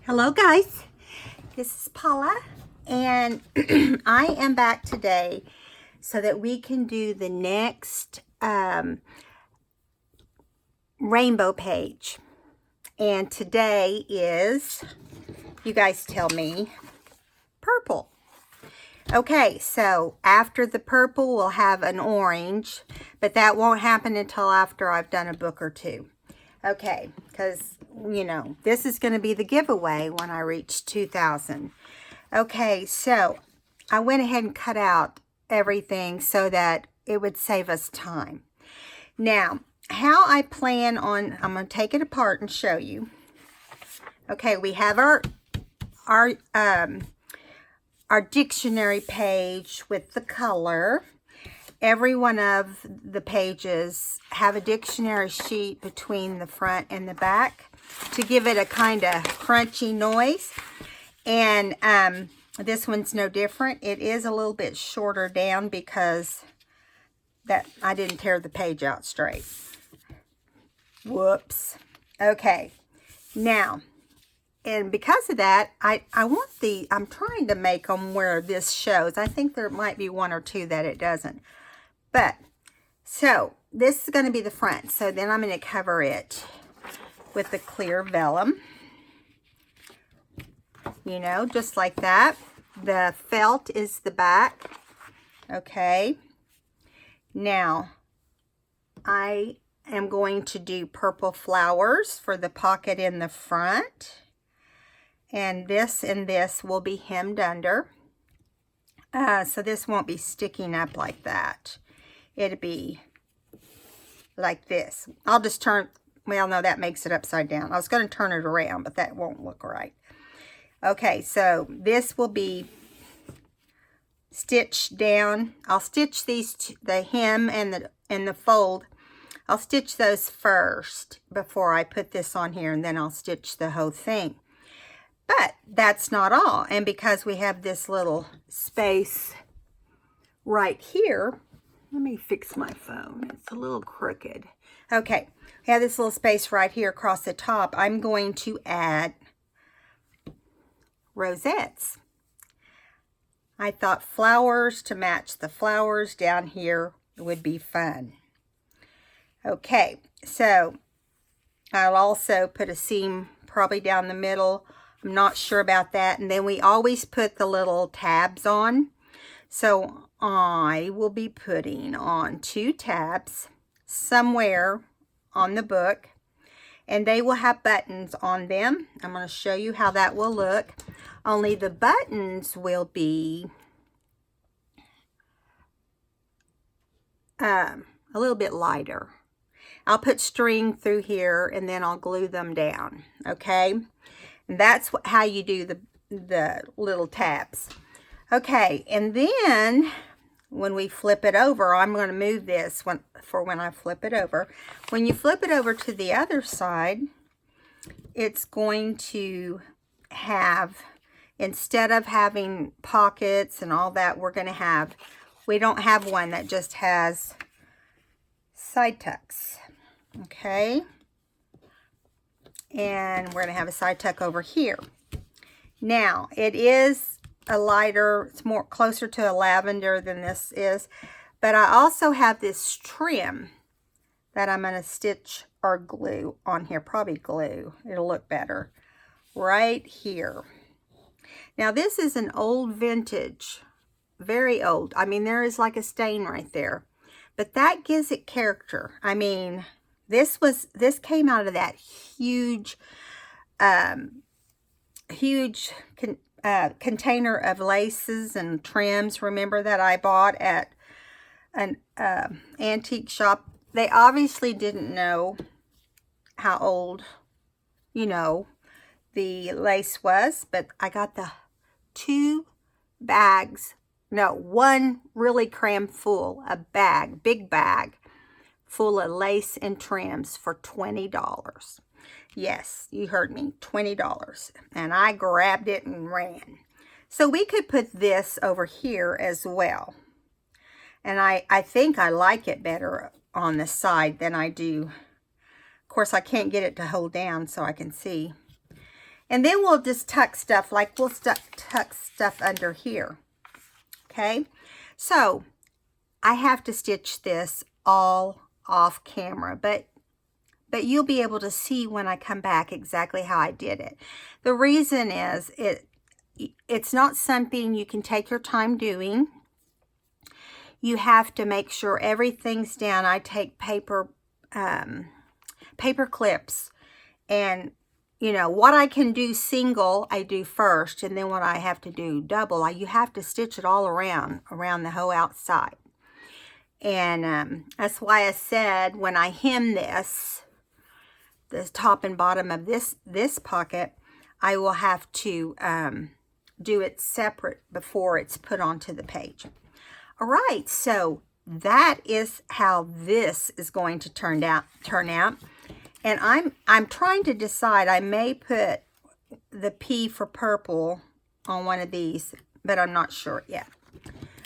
Hello guys, this is Paula and I am back today so that we can do the next rainbow page. And today is, you guys tell me, purple. Okay, so after the purple we'll have an orange, but that won't happen until after I've done a book or two. Okay, because, you know, this is going to be the giveaway when I reach 2,000. Okay, so I went ahead and cut out everything so that it would save us time. Now, how I plan on, I'm going to take it apart and show you. Okay, we have our dictionary page with the color. Every one of the pages have a dictionary sheet between the front and the back to give it a kind of crunchy noise. And this one's no different. It is a little bit shorter down because that I didn't tear the page out straight. Whoops. Okay. Now, and because of that, I'm trying to make them where this shows. I think there might be one or two that it doesn't. But, so, this is going to be the front. So then I'm going to cover it with the clear vellum. You know, just like that. The felt is the back. Okay. Now, I am going to do purple flowers for the pocket in the front. And this will be hemmed under. So this won't be sticking up like that. It'll be like this. I'll just turn, well, no, that makes it upside down. I was going to turn it around, but that won't look right. Okay, so this will be stitched down. I'll stitch these, the hem and the fold. I'll stitch those first before I put this on here, and then I'll stitch the whole thing. But that's not all. And because we have this little space right here, let me fix my phone. It's a little crooked. Okay, we have this little space right here across the top. I'm going to add rosettes. I thought flowers to match the flowers down here would be fun. Okay, so I'll also put a seam probably down the middle. I'm not sure about that. And then we always put the little tabs on. So I will be putting on 2 tabs somewhere on the book. And they will have buttons on them. I'm going to show you how that will look. Only the buttons will be a little bit lighter. I'll put string through here and then I'll glue them down. Okay? And that's how you do the little tabs. Okay, and then when we flip it over, I'm going to move this for when I flip it over. When you flip it over to the other side, it's going to have, instead of having pockets and all that, we don't have one that just has side tucks. Okay. And we're going to have a side tuck over here. Now, it is a lighter, it's more closer to a lavender than this is. But I also have this trim that I'm going to stitch or glue on here. Probably glue. It'll look better. Right here. Now, this is an old vintage. Very old. I mean, there is like a stain right there. But that gives it character. I mean, this came out of that huge container of laces and trims. Remember that I bought at an antique shop. They obviously didn't know how old, you know, the lace was, but I got the 2 bags. No, one really crammed full, a bag, big bag, full of lace and trims for $20. Yes, you heard me, $20. And I grabbed it and ran. So we could put this over here as well. And I think I like it better on the side than I do. Of course, I can't get it to hold down so I can see. And then we'll just tuck stuff, like we'll tuck stuff under here. Okay, so I have to stitch this all off camera, but you'll be able to see when I come back exactly how I did it. The reason is it's not something you can take your time doing. You have to make sure everything's down. I take paper clips, and you know what I can do single I do first, and then what I have to do double, you have to stitch it all around the whole outside. And that's why I said when I hem this, the top and bottom of this pocket, I will have to do it separate before it's put onto the page. All right, so that is how this is going to turn out. And I'm trying to decide. I may put the P for purple on one of these, but I'm not sure yet.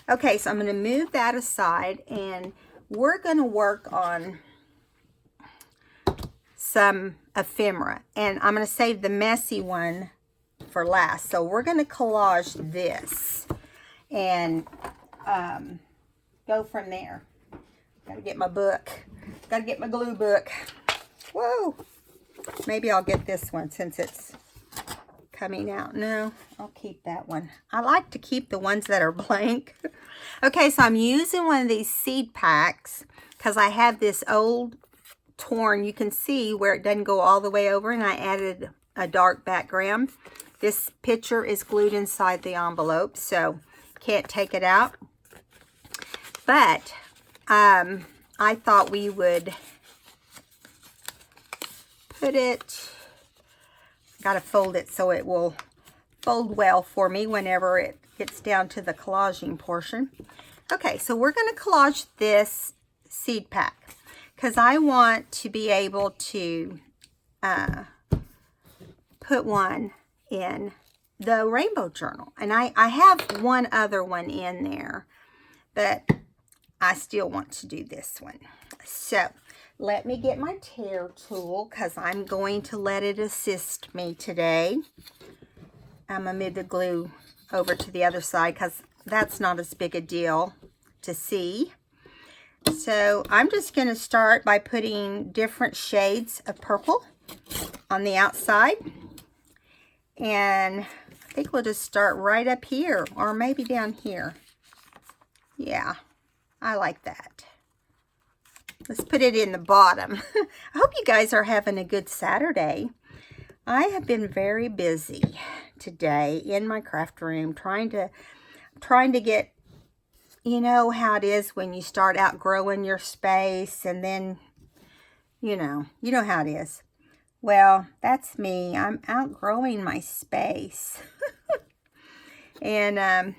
Okay, so I'm going to move that aside, and we're going to work on some ephemera. And I'm going to save the messy one for last. So we're going to collage this and go from there. Got to get my book. Got to get my glue book. Whoa. Maybe I'll get this one since it's coming out. No, I'll keep that one. I like to keep the ones that are blank. Okay, so I'm using one of these seed packs because I have this old torn. You can see where it doesn't go all the way over, and I added a dark background. This picture is glued inside the envelope, so can't take it out. But I thought we would put it, got to fold it so it will fold well for me whenever it gets down to the collaging portion. Okay, so we're going to collage this seed pack because I want to be able to put one in the rainbow journal. And I have one other one in there, but I still want to do this one. So let me get my tear tool because I'm going to let it assist me today. I'm going to move the glue over to the other side because that's not as big a deal to see. So I'm just going to start by putting different shades of purple on the outside. And I think we'll just start right up here, or maybe down here. Yeah, I like that. Let's put it in the bottom. I hope you guys are having a good Saturday. I have been very busy today in my craft room trying to get, you know how it is when you start outgrowing your space, and then you know how it is. Well, that's me. I'm outgrowing my space. And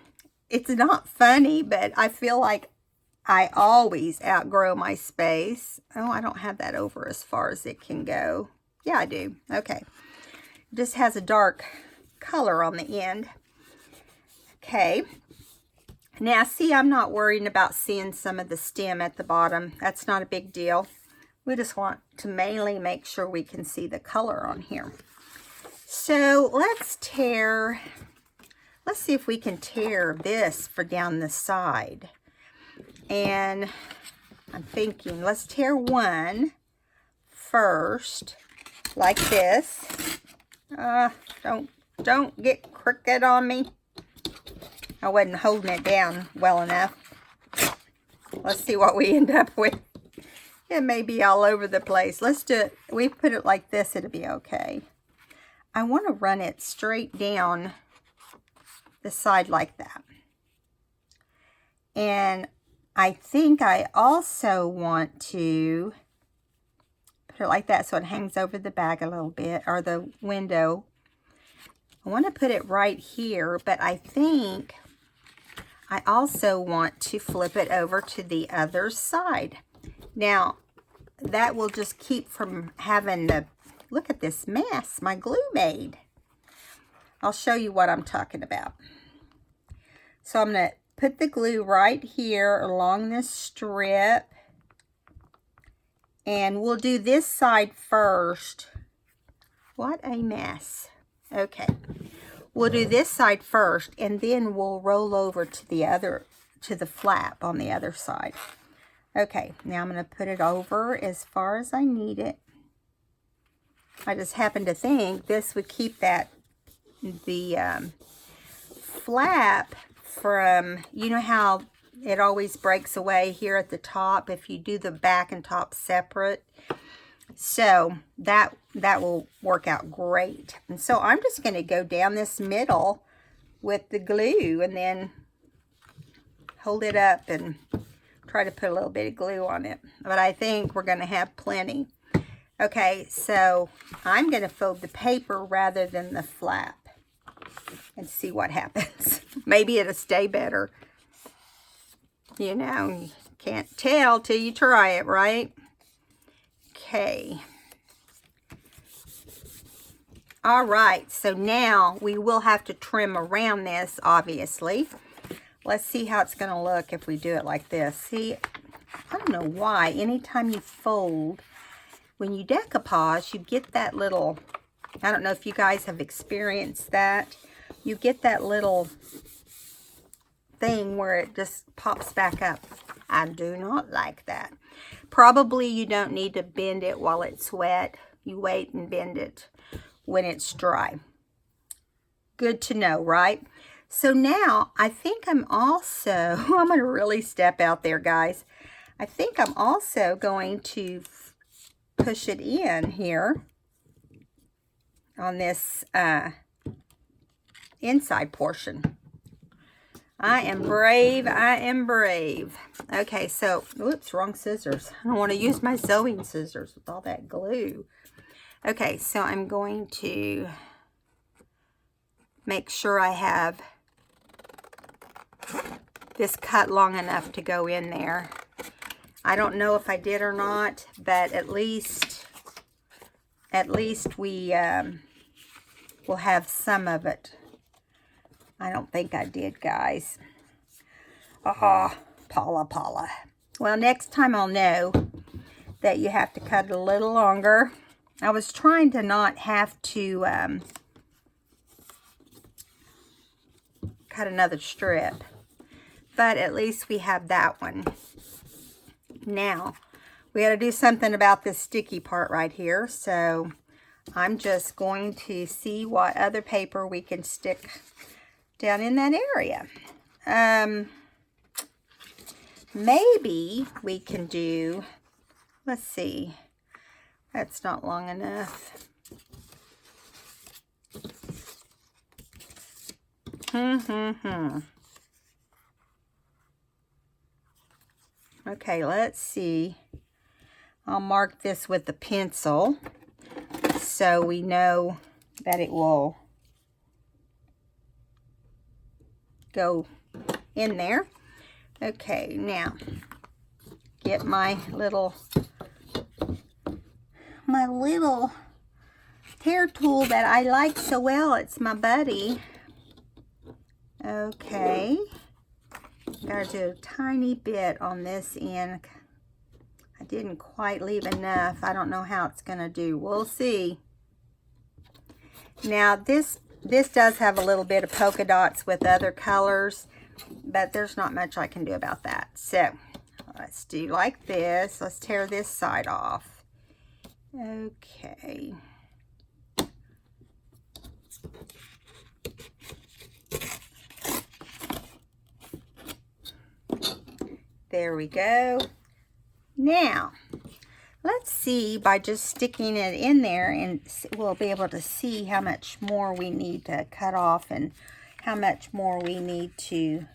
it's not funny, but I feel like I always outgrow my space. Oh, I don't have that over as far as it can go. Yeah, I do. Okay. It just has a dark color on the end. Okay. Now, see, I'm not worrying about seeing some of the stem at the bottom. That's not a big deal. We just want to mainly make sure we can see the color on here. So let's see if we can tear this for down the side. And I'm thinking, let's tear one first, like this. Don't get crooked on me. I wasn't holding it down well enough. Let's see what we end up with. It may be all over the place. Let's do it. We put it like this, it'll be okay. I want to run it straight down the side like that. And I think I also want to put it like that so it hangs over the bag a little bit, or the window. I want to put it right here, but I think I also want to flip it over to the other side. Now, that will just keep from having the, look at this mess my glue made. I'll show you what I'm talking about. So I'm going to put the glue right here along this strip. And we'll do this side first. What a mess. Okay. We'll do this side first, and then we'll roll over to the flap on the other side. Okay, now I'm going to put it over as far as I need it. I just happen to think this would keep the flap from, you know how it always breaks away here at the top if you do the back and top separate. So that will work out great. And so I'm just going to go down this middle with the glue and then hold it up and try to put a little bit of glue on it. But I think we're going to have plenty. Okay, so I'm going to fold the paper rather than the flap and see what happens. Maybe it'll stay better. You know, you can't tell till you try it, right? Okay. All right, so now we will have to trim around this, obviously. Let's see how it's going to look if we do it like this. See, I don't know why. Anytime you fold, when you decoupage, you get that little, I don't know if you guys have experienced that. You get that little thing where it just pops back up. I do not like that. Probably you don't need to bend it while it's wet. You wait and bend it when it's dry. Good to know, right? So now I think I'm also, I'm going to really step out there, guys. I think I'm also going to push it in here on this inside portion. I am brave. I am brave. Okay, so, oops, wrong scissors. I don't want to use my sewing scissors with all that glue. Okay, so I'm going to make sure I have this cut long enough to go in there. I don't know if I did or not, but at least we will have some of it. I don't think I did, guys. Paula. Well, next time I'll know that you have to cut it a little longer. I was trying to not have to cut another strip, but at least we have that one. Now, we got to do something about this sticky part right here, so I'm just going to see what other paper we can stick down in that area. Maybe we can do, let's see, that's not long enough. Okay, let's see. I'll mark this with the pencil so we know that it will go in there. Okay, now get my little hair tool that I like so well. It's my buddy. Okay, gotta do a tiny bit on this end. I didn't quite leave enough. I don't know how it's gonna do. We'll see. Now this does have a little bit of polka dots with other colors, but there's not much I can do about that. So let's do like this. Let's tear this side off. Okay. There we go. Now, let's see by just sticking it in there, and we'll be able to see how much more we need to cut off and how much more we need to,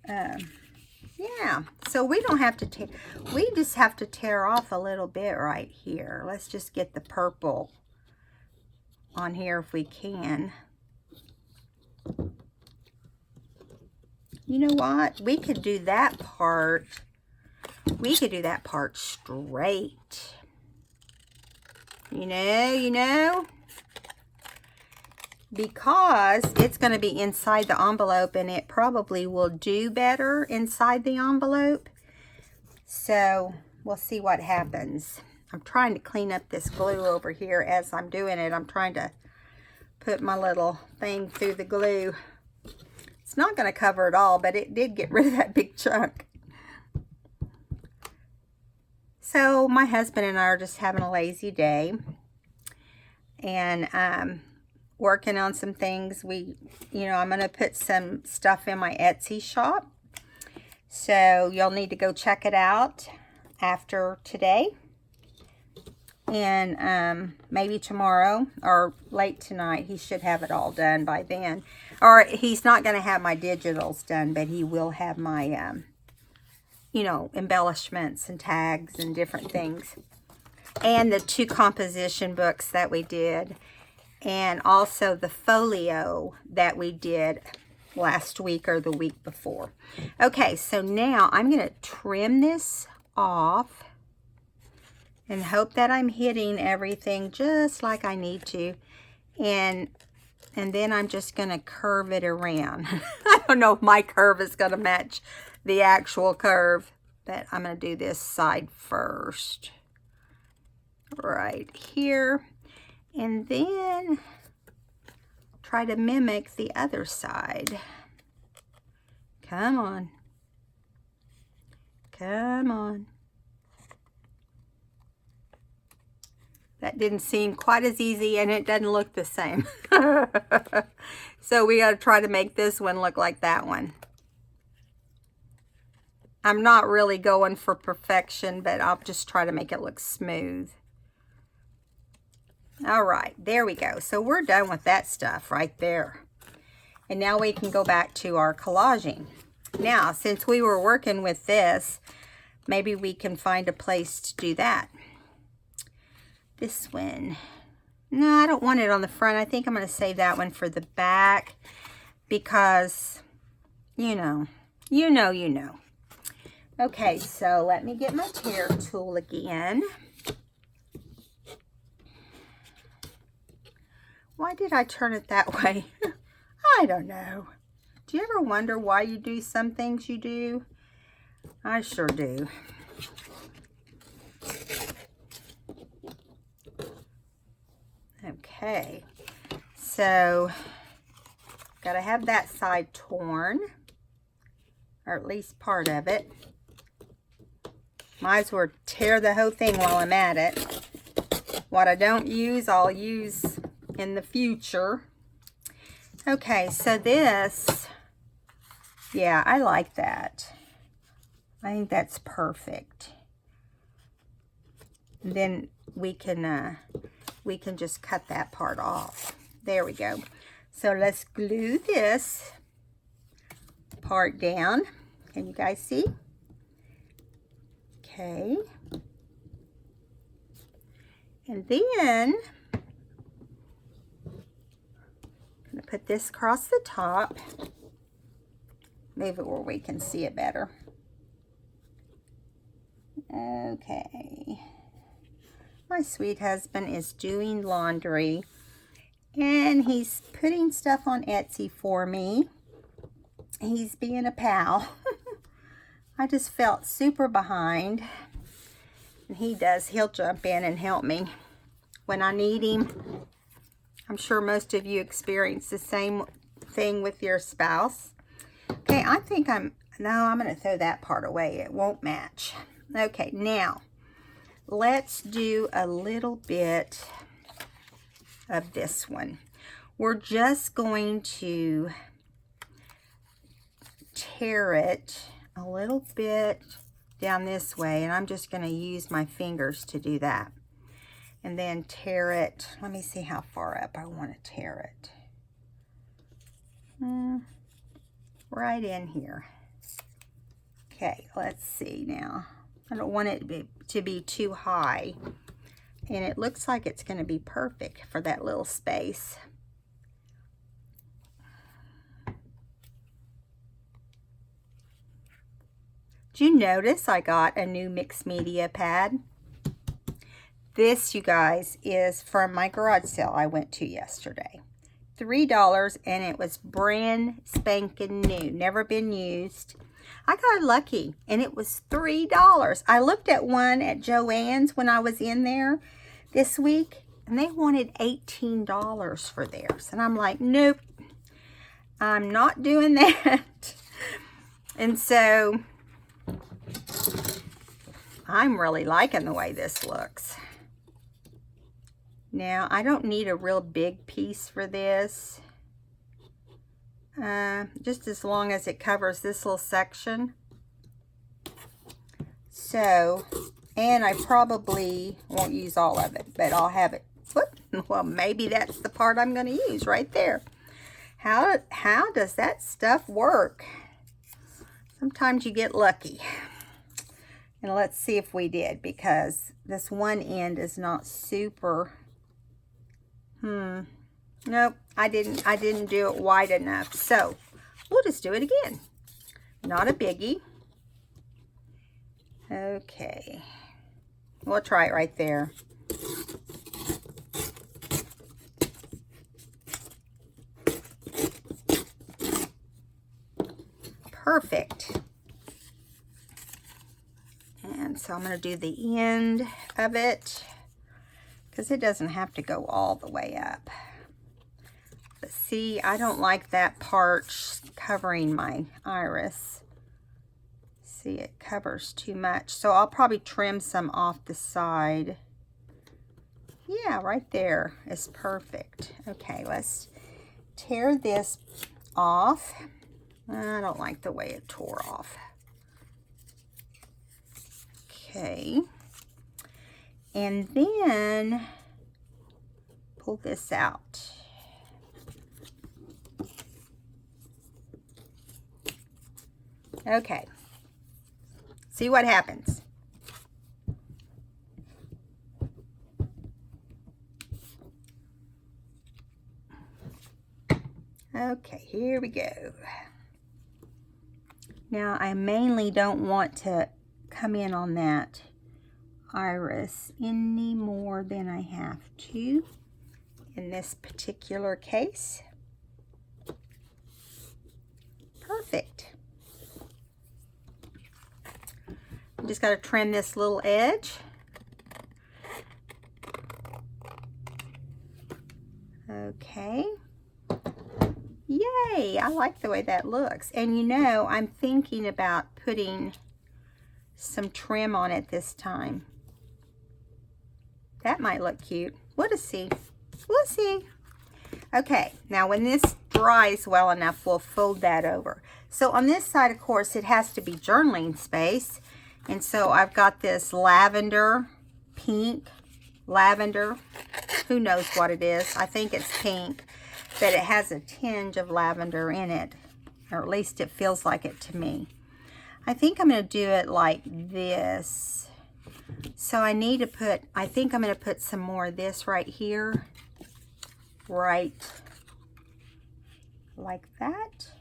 yeah. So we don't have to tear, we just have to tear off a little bit right here. Let's just get the purple on here if we can. You know what? We could do that part. We could do that part straight. You know. Because it's going to be inside the envelope, and it probably will do better inside the envelope. So we'll see what happens. I'm trying to clean up this glue over here as I'm doing it. I'm trying to put my little thing through the glue. It's not going to cover it all, but it did get rid of that big chunk. So my husband and I are just having a lazy day and working on some things. I'm going to put some stuff in my Etsy shop. So you'll need to go check it out after today. And maybe tomorrow or late tonight. He should have it all done by then. Or he's not going to have my digitals done, but he will have my, embellishments and tags and different things. And the 2 composition books that we did. And also the folio that we did last week or the week before. Okay, so now I'm going to trim this off. And hope that I'm hitting everything just like I need to. And then I'm just going to curve it around. I don't know if my curve is going to match the actual curve. But I'm going to do this side first. Right here. And then try to mimic the other side. Come on. Come on. That didn't seem quite as easy, and it doesn't look the same. So we got to try to make this one look like that one. I'm not really going for perfection, but I'll just try to make it look smooth. All right, there we go. So we're done with that stuff right there. And now we can go back to our collaging. Now, since we were working with this, maybe we can find a place to do that. This one. No, I don't want it on the front. I think I'm going to save that one for the back because, you know. Okay, so let me get my tear tool again. Why did I turn it that way? I don't know. Do you ever wonder why you do some things you do? I sure do. Okay, so got to have that side torn, or at least part of it. Might as well tear the whole thing while I'm at it. What I don't use, I'll use in the future. Okay, so this, yeah, I like that. I think that's perfect. And then we can just cut that part off. There we go. So let's glue this part down. Can you guys see? Okay. And then I'm going to put this across the top. Move it where we can see it better. Okay. My sweet husband is doing laundry and he's putting stuff on Etsy for me. He's being a pal. I just felt super behind. And he'll jump in and help me when I need him. I'm sure most of you experience the same thing with your spouse. Okay, I think I'm going to throw that part away. It won't match. Okay, now let's do a little bit of this one. We're just going to tear it a little bit down this way, and I'm just going to use my fingers to do that. And then tear it. Let me see how far up I want to tear it. Right in here. Okay, let's see now. I don't want it to be too high. And it looks like it's going to be perfect for that little space. Did you notice I got a new mixed media pad? This, you guys, is from my garage sale I went to yesterday. $3, and it was brand spanking new. Never been used. I got lucky, and it was $3. I looked at one at Joann's when I was in there this week, and they wanted $18 for theirs. And I'm like, nope, I'm not doing that. And so I'm really liking the way this looks. Now, I don't need a real big piece for this. Just as long as it covers this little section. So, and I probably won't use all of it, but I'll have it. Whoop, well, maybe that's the part I'm going to use right there. How does that stuff work? Sometimes you get lucky. And let's see if we did, because this one end is not super. Nope, I didn't do it wide enough. So we'll just do it again. Not a biggie. Okay. We'll try it right there. Perfect. And so I'm going to do the end of it, because it doesn't have to go all the way up. But see, I don't like that part covering my iris. See, it covers too much. So I'll probably trim some off the side. Yeah, right there is perfect. Okay, let's tear this off. I don't like the way it tore off. Okay. And then pull this out. Okay. See what happens. Okay, here we go. Now, I mainly don't want to come in on that iris any more than I have to in this particular case. Perfect. Just got to trim this little edge. Okay. Yay! I like the way that looks. And you know, I'm thinking about putting some trim on it this time. That might look cute. We'll just see. We'll see. Okay, now when this dries well enough, we'll fold that over. So on this side, of course, it has to be journaling space. And so I've got this lavender, pink, lavender. Who knows what it is? I think it's pink, but it has a tinge of lavender in it. Or at least it feels like it to me. I think I'm going to do it like this. So I need to put, I think I'm going to put some more of this right here. Right like that.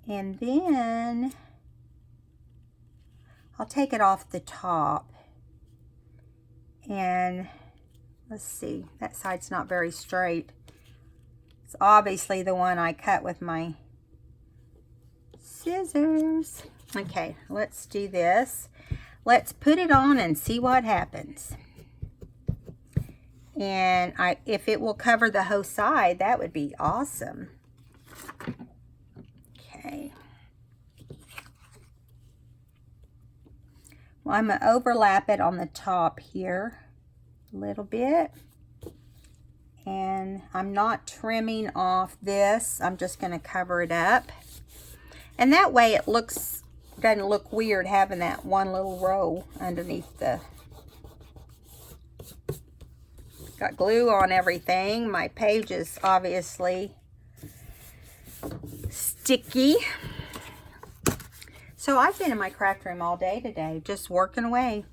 And then I'll take it off the top. And let's see, that side's not very straight. It's obviously the one I cut with my scissors. Okay, let's do this. Let's put it on and see what happens. And if it will cover the whole side, that would be awesome. Okay. Well, I'm going to overlap it on the top here a little bit. And I'm not trimming off this. I'm just going to cover it up. And that way it doesn't look weird having that one little row underneath the... Got glue on everything. My page is obviously sticky. So I've been in my craft room all day today, just working away.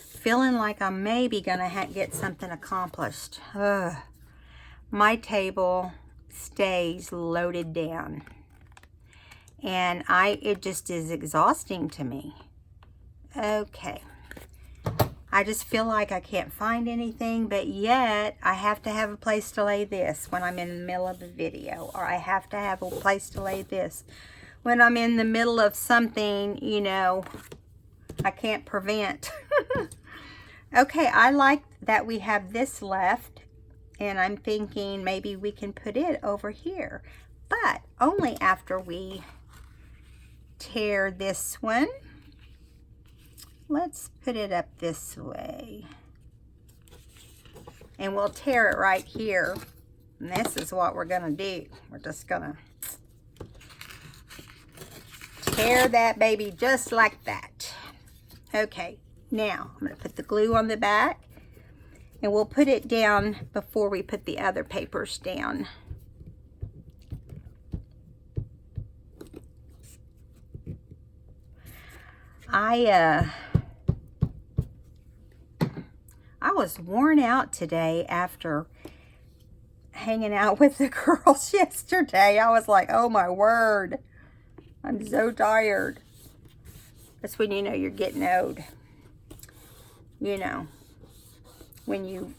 Feeling like I'm maybe going to get something accomplished. Ugh. My table stays loaded down. And it just is exhausting to me. Okay. I just feel like I can't find anything, but yet I have to have a place to lay this when I'm in the middle of a video, or I have to have a place to lay this when I'm in the middle of something, you know, I can't prevent. Okay, I like that we have this left, and I'm thinking maybe we can put it over here, but only after we tear this one. Let's put it up this way, and we'll tear it right here. And this is what we're gonna do. We're just gonna tear that baby just like that. Okay, now I'm gonna put the glue on the back, and we'll put it down before we put the other papers down. I was worn out today after hanging out with the girls yesterday. I was like, oh my word, I'm so tired. That's when you know you're getting old. You know, when you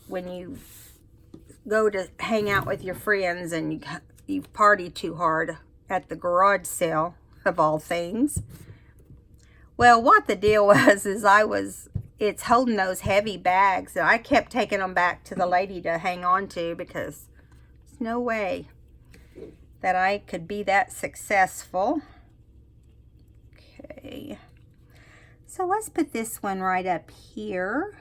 go to hang out with your friends and you party too hard at the garage sale, of all things. Well, what the deal was is it's holding those heavy bags, and I kept taking them back to the lady to hang on to, because there's no way that I could be that successful. Okay, so let's put this one right up here.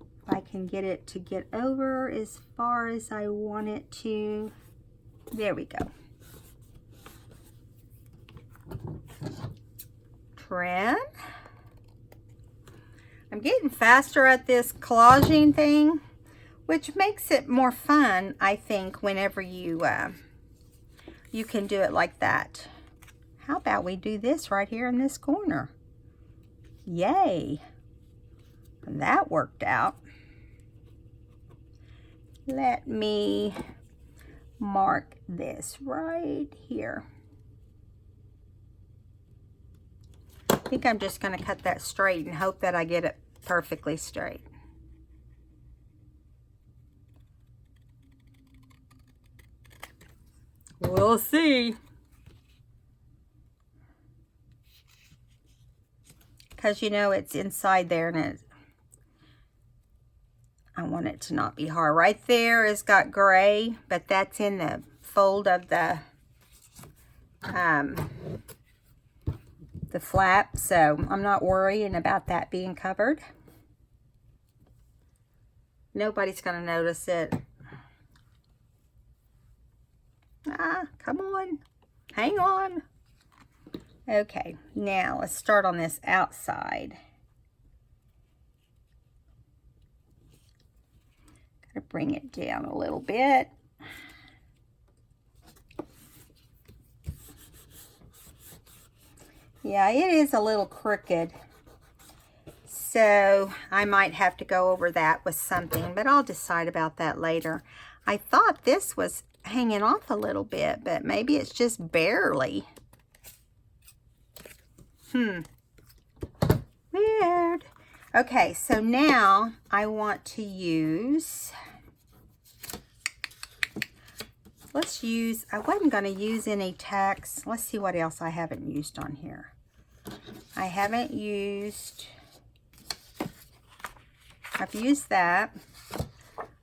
If I can get it to get over as far as I want it to. There we go. Trim. I'm getting faster at this collaging thing, which makes it more fun, I think, whenever you you can do it like that. How about we do this right here in this corner? Yay! That worked out. Let me mark this right here. I think I'm just going to cut that straight and hope that I get it perfectly straight. We'll see. Because you know it's inside there, and I want it to not be hard. Right there has got gray, but that's in the fold of the flap, so I'm not worrying about that being covered. Nobody's going to notice it. Ah, come on. Hang on. Okay, now let's start on this outside. Gotta bring it down a little bit. Yeah, it is a little crooked, so I might have to go over that with something, but I'll decide about that later. I thought this was hanging off a little bit, but maybe it's just barely. Weird. Okay, so now I want to use, I wasn't going to use any tacks. Let's see what else I haven't used on here. I haven't used, I've used that.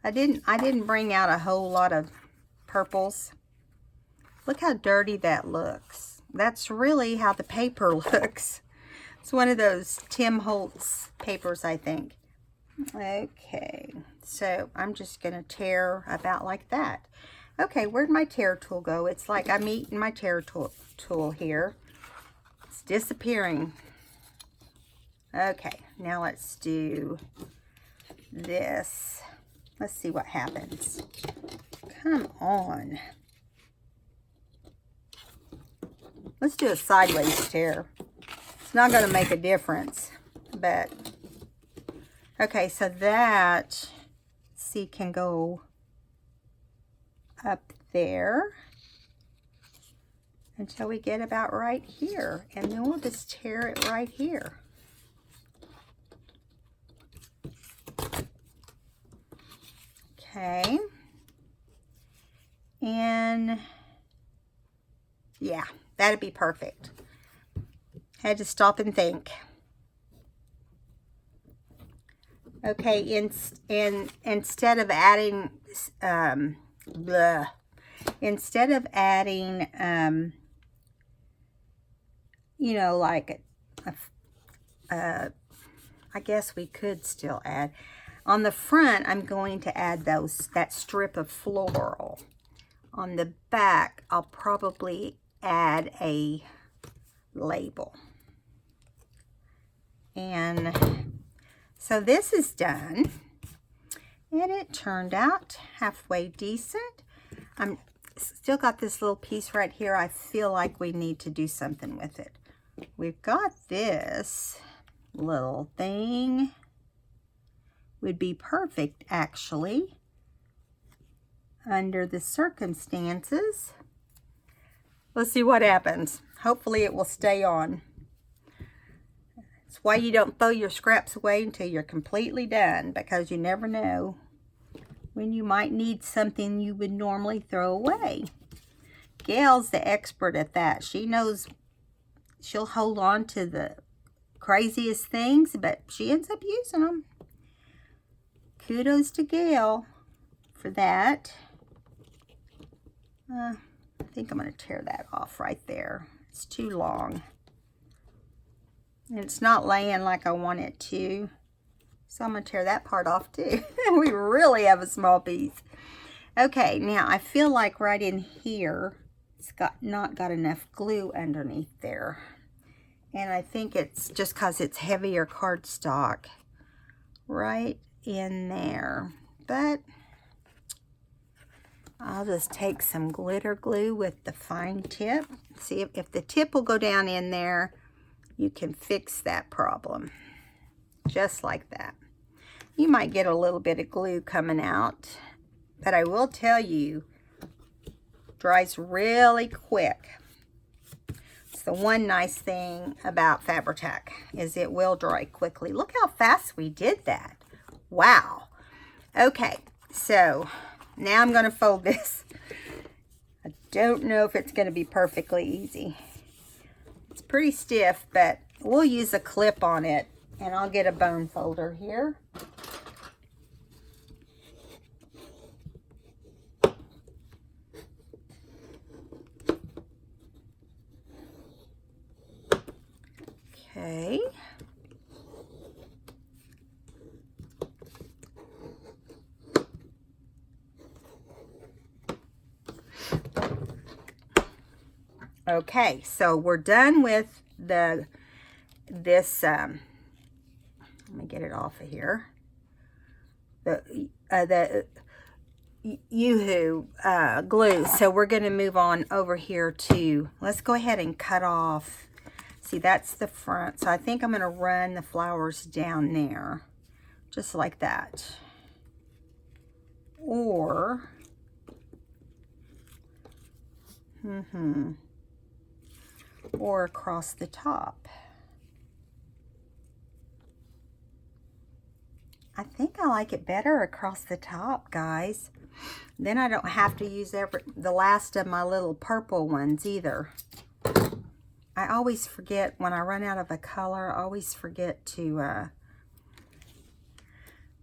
I didn't bring out a whole lot of purples. Look how dirty that looks. That's really how the paper looks. It's one of those Tim Holtz papers, I think. Okay, so I'm just going to tear about like that. Okay, where'd my tear tool go? It's like I'm eating my tear tool here. It's disappearing. Okay, now let's do this. Let's see what happens. Come on. Let's do a sideways tear. It's not going to make a difference, but okay, so that, see, can go up there until we get about right here, and then we'll just tear it right here. Okay, and Yeah, that'd be perfect. Had to stop and think. Okay, instead of adding, instead of adding, you know, like, I guess we could still add. On the front, I'm going to add that strip of floral. On the back, I'll probably add a label. And so this is done. And it turned out halfway decent. I'm still got this little piece right here. I feel like we need to do something with it. We've got this little thing. Would be perfect, actually, under the circumstances. Let's see what happens. Hopefully it will stay on. That's why you don't throw your scraps away until you're completely done, because you never know when you might need something you would normally throw away. Gail's the expert at that. She knows. She'll hold on to the craziest things, but she ends up using them. Kudos to Gail for that. I think I'm going to tear that off right there. It's too long. And it's not laying like I want it to. So I'm going to tear that part off too. We really have a small piece. Okay, now I feel like right in here, it's not got enough glue underneath there. And I think it's just because it's heavier cardstock right in there. But I'll just take some glitter glue with the fine tip. See if the tip will go down in there, you can fix that problem. Just like that. You might get a little bit of glue coming out, but I will tell you, dries really quick. It's the one nice thing about Fabri-Tac is it will dry quickly. Look how fast we did that. Wow. Okay, so now I'm going to fold this. I don't know if it's going to be perfectly easy. It's pretty stiff, but we'll use a clip on it, and I'll get a bone folder here. Okay. Okay, so we're done with this, let me get it off of here. The Yoo-Hoo glue. So we're going to move on over here to, let's go ahead and cut off. See, that's the front. So I think I'm going to run the flowers down there, just like that. Or, or across the top. I think I like it better across the top, guys. Then I don't have to use the last of my little purple ones either. I always forget when I run out of a color, I always forget to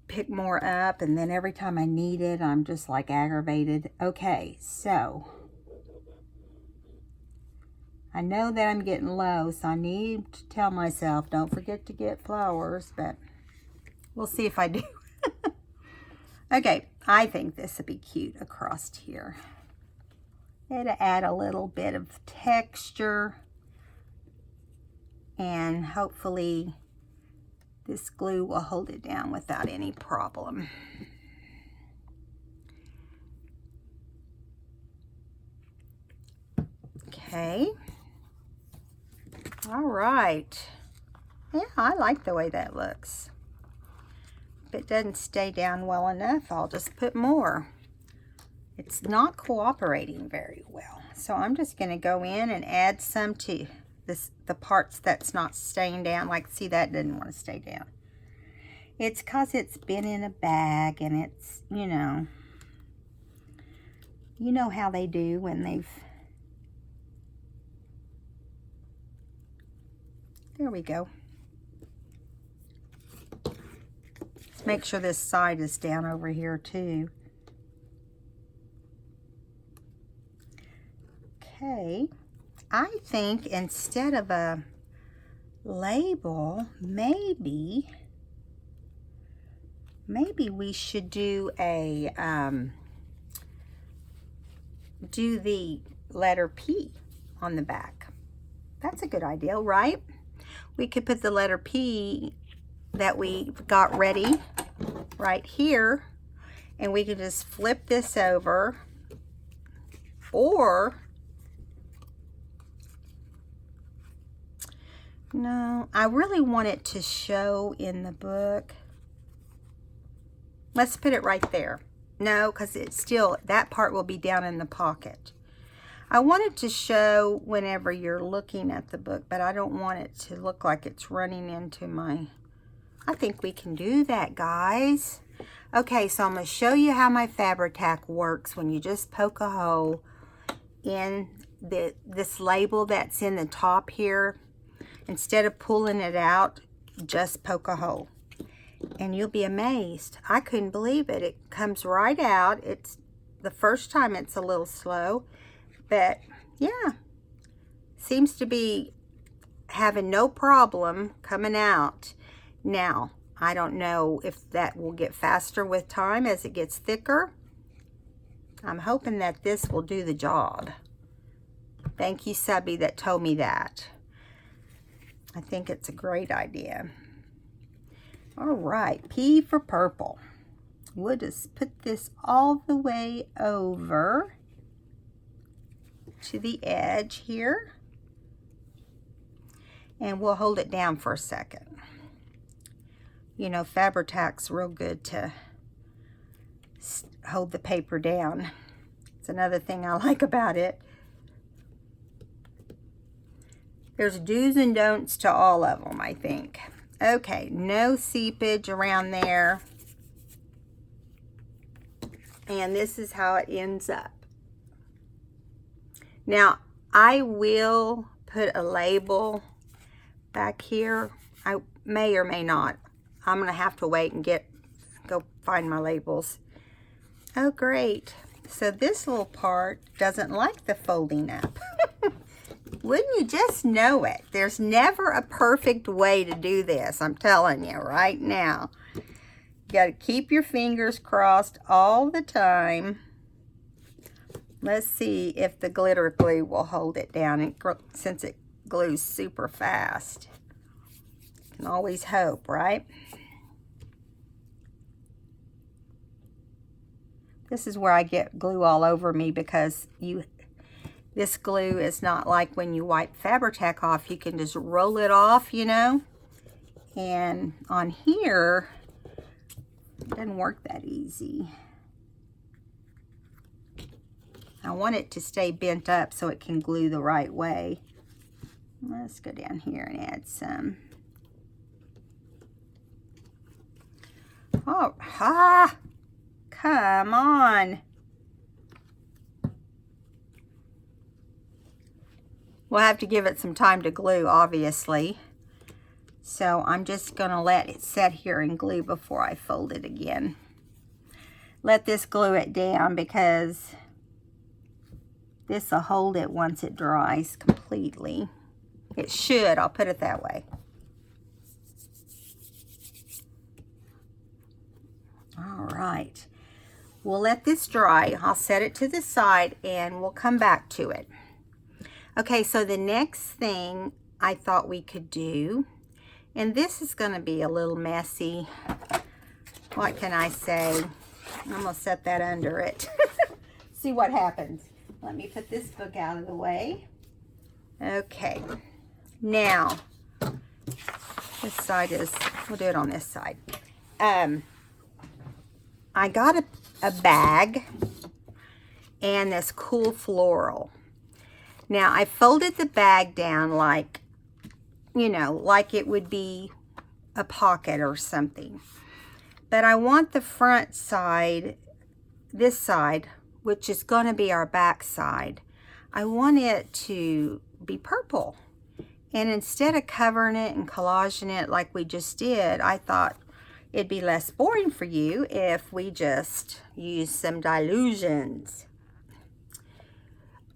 pick more up, and then every time I need it, I'm just like aggravated. Okay, so I know that I'm getting low, so I need to tell myself, don't forget to get flowers, but we'll see if I do. Okay, I think this would be cute across here. It'll add a little bit of texture, and hopefully this glue will hold it down without any problem. Okay. All right. Yeah, I like the way that looks. If it doesn't stay down well enough, I'll just put more. It's not cooperating very well. So I'm just going to go in and add some to the parts that's not staying down. Like, see, that didn't want to stay down. It's because it's been in a bag, and it's, you know how they do when they've There we go. Let's make sure this side is down over here too. Okay, I think instead of a label, maybe we should do a do the letter P on the back. That's a good idea, right? We could put the letter P that we got ready right here, and we could just flip this over, or no, I really want it to show in the book. Let's put it right there. No, because it's still, that part will be down in the pocket. I want it to show whenever you're looking at the book, but I don't want it to look like it's running into my, I think we can do that, guys. Okay, so I'm going to show you how my Fabri-Tac works when you just poke a hole in this label that's in the top here. Instead of pulling it out, just poke a hole. And you'll be amazed. I couldn't believe it. It comes right out. It's the first time it's a little slow, but yeah, seems to be having no problem coming out. Now, I don't know if that will get faster with time as it gets thicker. I'm hoping that this will do the job. Thank you, Subby, that told me that. I think it's a great idea. All right, P for purple. We'll just put this all the way over to the edge here. And we'll hold it down for a second. You know, Fabri-Tac's real good to hold the paper down. It's another thing I like about it. There's do's and don'ts to all of them, I think. Okay, no seepage around there. And this is how it ends up. Now, I will put a label back here. I may or may not. I'm going to have to wait and go find my labels. Oh, great. So this little part doesn't like the folding up. Wouldn't you just know it? There's never a perfect way to do this, I'm telling you right now. You got to keep your fingers crossed all the time. Let's see if the glitter glue will hold it down, since it glues super fast. You can always hope, right? This is where I get glue all over me, because this glue is not like when you wipe Fabri-Tac off. You can just roll it off, you know. And on here, it doesn't work that easy. I want it to stay bent up so it can glue the right way. Let's go down here and add some. Oh, come on. We'll have to give it some time to glue, obviously. So I'm just going to let it set here and glue before I fold it again. Let this glue it down, because this will hold it once it dries completely. It should, I'll put it that way. All right. We'll let this dry. I'll set it to the side and we'll come back to it. Okay, so the next thing I thought we could do, and this is going to be a little messy. What can I say? I'm going to set that under it. See what happens. Let me put this book out of the way. Okay. Now, this side is, we'll do it on this side. I got a bag and this cool floral. Now, I folded the bag down like, you know, like it would be a pocket or something. But I want the front side, this side, which is going to be our back side, I want it to be purple. And instead of covering it and collaging it like we just did, I thought it'd be less boring for you if we just use some Dylusions.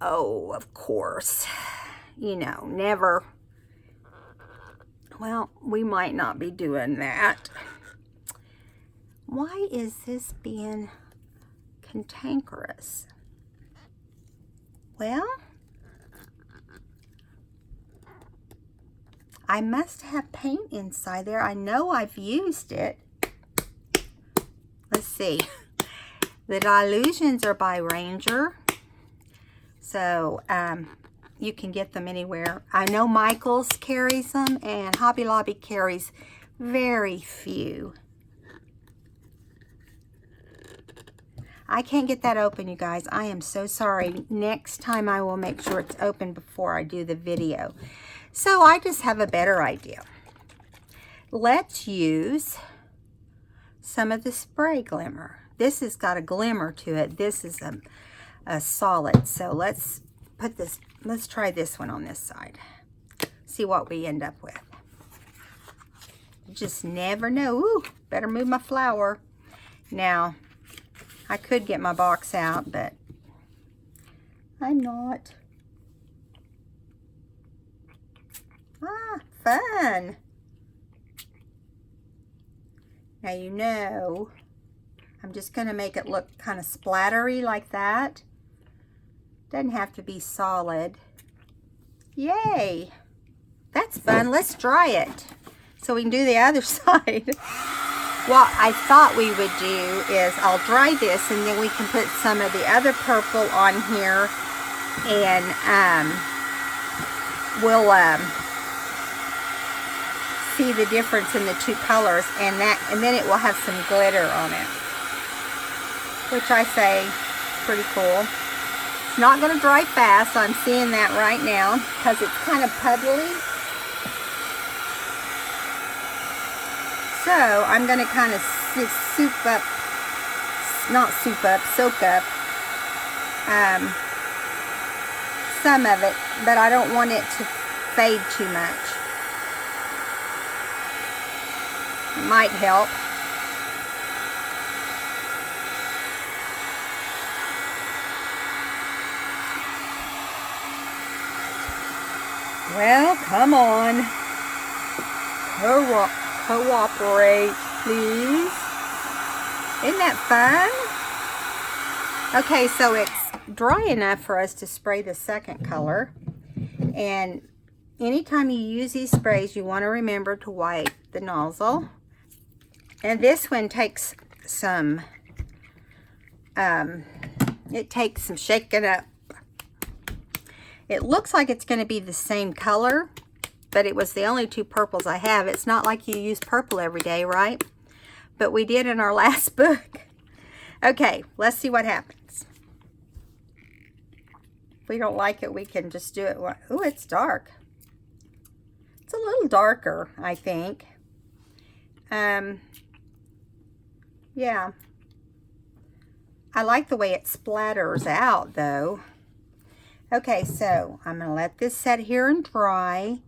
Oh, of course, you know, never. Well, we might not be doing that. Why is this being cantankerous? Well, I must have paint inside there. I know I've used it. Let's see. The Dylusions are by Ranger. So, you can get them anywhere. I know Michaels carries them and Hobby Lobby carries very few. I can't get that open, you guys. I am so sorry. Next time I will make sure it's open before I do the video. So I just have a better idea. Let's use some of the spray glimmer. This has got a glimmer to it. This is a solid. So let's put this, let's try this one on this side. See what we end up with. You just never know. Ooh, better move my flower. Now, I could get my box out, but I'm not. Ah, fun. Now you know, I'm just going to make it look kind of splattery like that. Doesn't have to be solid. Yay. That's fun. Let's dry it so we can do the other side. What I thought we would do is I'll dry this and then we can put some of the other purple on here and we'll see the difference in the two colors and then it will have some glitter on it, which I say is pretty cool. It's not going to dry fast. I'm seeing that right now because it's kind of puddly. So I'm going to kind of soak up some of it, but I don't want it to fade too much. It might help. Well, come on. Cooperate, please. Isn't that fun? Okay, so it's dry enough for us to spray the second color. And anytime you use these sprays, you want to remember to wipe the nozzle. And this one takes some, it takes some shaking up. It looks like it's going to be the same color, but it was the only two purples I have. It's not like you use purple every day, right? But we did in our last book. Okay, let's see what happens. If we don't like it, we can just do it. Ooh, it's dark. It's a little darker, I think. Yeah. I like the way it splatters out, though. Okay, so I'm going to let this set here and dry.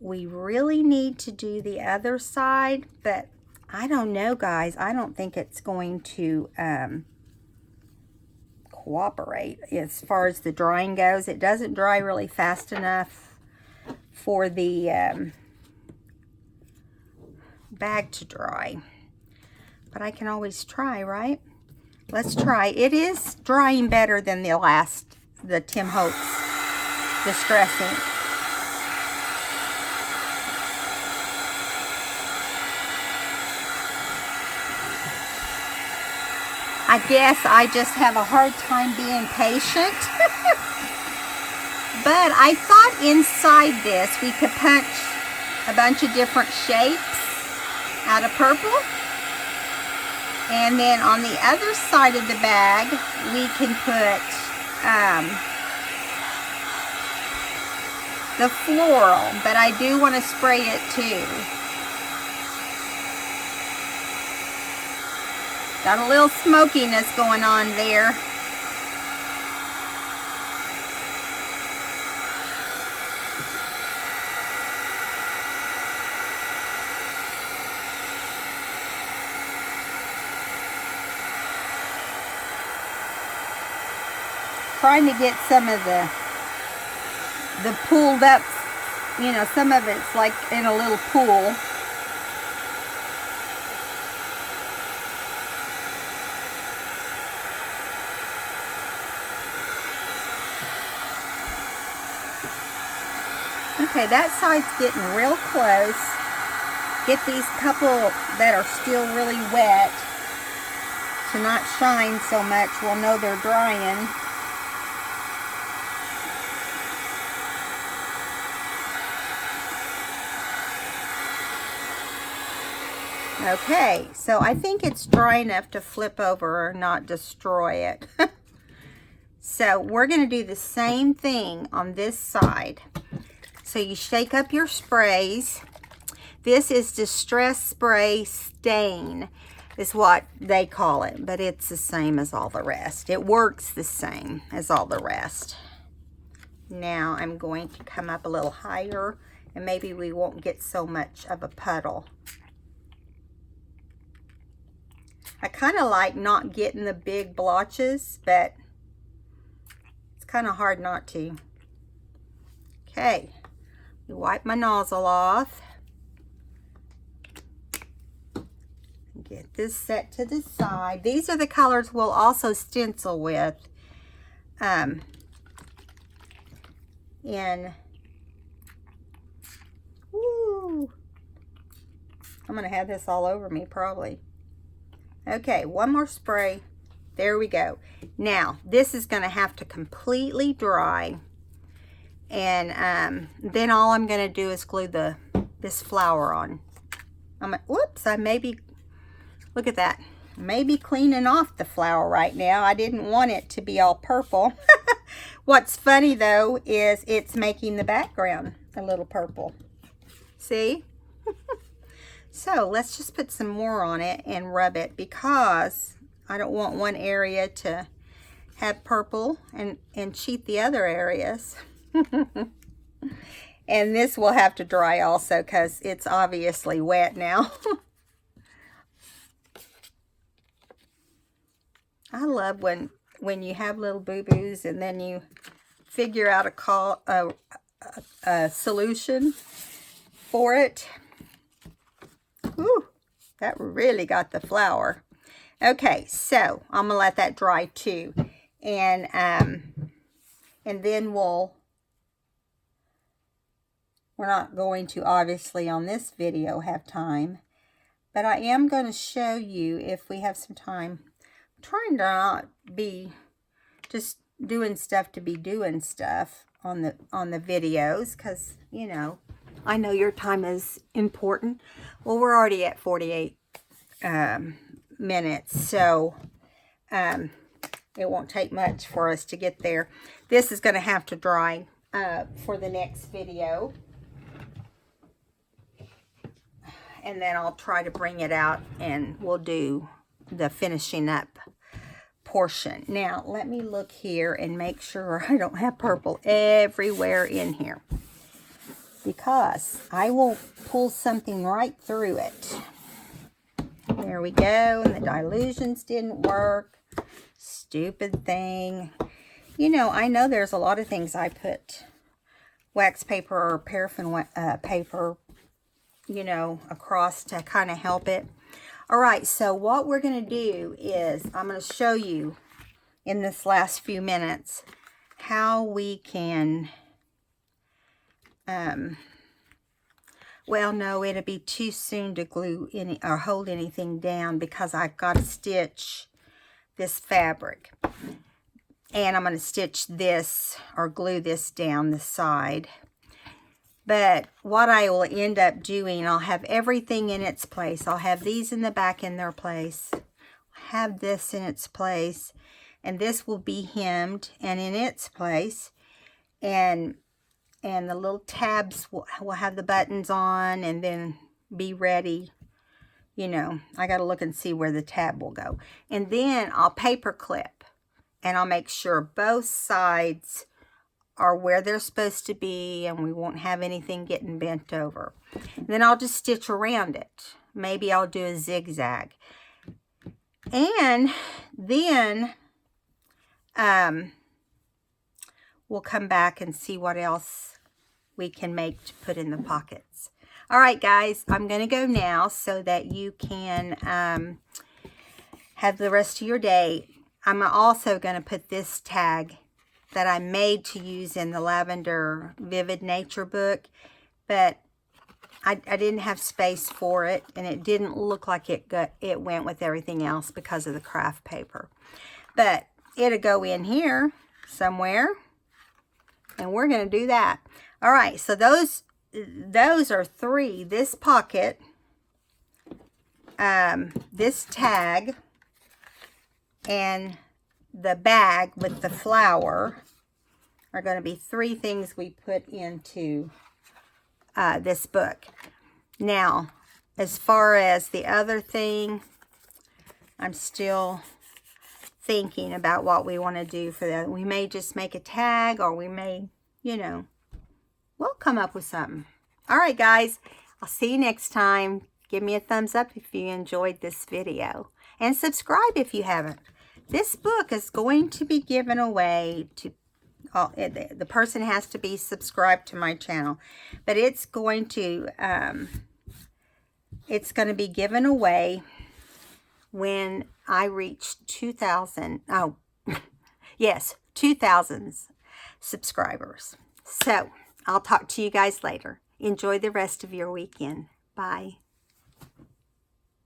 We really need to do the other side, but I don't know, guys. I don't think it's going to cooperate as far as the drying goes. It doesn't dry really fast enough for the bag to dry. But I can always try, right? Let's try. It is drying better than the Tim Holtz Distress Ink. I guess I just have a hard time being patient. But I thought inside this we could punch a bunch of different shapes out of purple. And then on the other side of the bag, we can put the floral, but I do want to spray it too. Got a little smokiness going on there. trying to get some of the pulled up, you know, some of it's like in a little pool. Okay, that side's getting real close. Get these couple that are still really wet to not shine so much. We'll know they're drying. Okay, so I think it's dry enough to flip over or not destroy it. So we're going to do the same thing on this side. So you shake up your sprays. This is Distress Spray Stain is what they call it, but it's the same as all the rest. It works the same as all the rest. Now I'm going to come up a little higher, and maybe we won't get so much of a puddle. I kind of like not getting the big blotches, but it's kind of hard not to. Okay, wipe my nozzle off. Get this set to the side. These are the colors we'll also stencil with. Woo, I'm going to have this all over me probably. Okay, one more spray. There we go. Now, this is going to have to completely dry. And then all I'm going to do is glue this flower on. Whoops, I maybe, look at that. Maybe cleaning off the flower right now. I didn't want it to be all purple. What's funny though is it's making the background a little purple. See? So let's just put some more on it and rub it, because I don't want one area to have purple and cheat the other areas. And this will have to dry also because it's obviously wet now. I love when you have little boo-boos and then you figure out a solution for it. Ooh, that really got the flower. Okay, so I'm gonna let that dry too, and then we're not going to obviously on this video have time, but I am going to show you if we have some time. I'm trying to not be just doing stuff to be doing stuff on the videos, because you know, I know your time is important. Well, we're already at 48 minutes, so it won't take much for us to get there. This is going to have to dry for the next video, and then I'll try to bring it out and we'll do the finishing up portion. Now let me look here and make sure I don't have purple everywhere in here, because I will pull something right through it. There we go. And the dilutions didn't work. Stupid thing. You know, I know there's a lot of things I put wax paper or paraffin paper, you know, across to kind of help it. All right, so what we're going to do is I'm going to show you in this last few minutes how we can well, no, it'll be too soon to glue any or hold anything down, because I've got to stitch this fabric. And I'm going to stitch this or glue this down the side. But what I will end up doing, I'll have everything in its place. I'll have these in the back in their place. Have this in its place. And this will be hemmed and in its place. And the little tabs will have the buttons on and then be ready. You know, I got to look and see where the tab will go. And then I'll paper clip, and I'll make sure both sides are where they're supposed to be, and we won't have anything getting bent over. And then I'll just stitch around it. Maybe I'll do a zigzag. And then we'll come back and see what else we can make to put in the pockets. All right, guys, I'm going to go now so that you can have the rest of your day. I'm also going to put this tag that I made to use in the Lavender Vivid Nature book, but I didn't have space for it, and it didn't look like it went with everything else because of the craft paper. But it'll go in here somewhere, and we're going to do that. All right, so those are 3. This pocket, this tag, and the bag with the flower are going to be 3 things we put into this book. Now, as far as the other thing, I'm still thinking about what we want to do for that. We may just make a tag, or we may, you know, we'll come up with something. All right, guys, I'll see you next time. Give me a thumbs up if you enjoyed this video, and subscribe if you haven't. This book is going to be given away to the person has to be subscribed to my channel, but it's going to be given away when I reach 2,000. Oh, yes, 2,000 subscribers. So I'll talk to you guys later. Enjoy the rest of your weekend. Bye.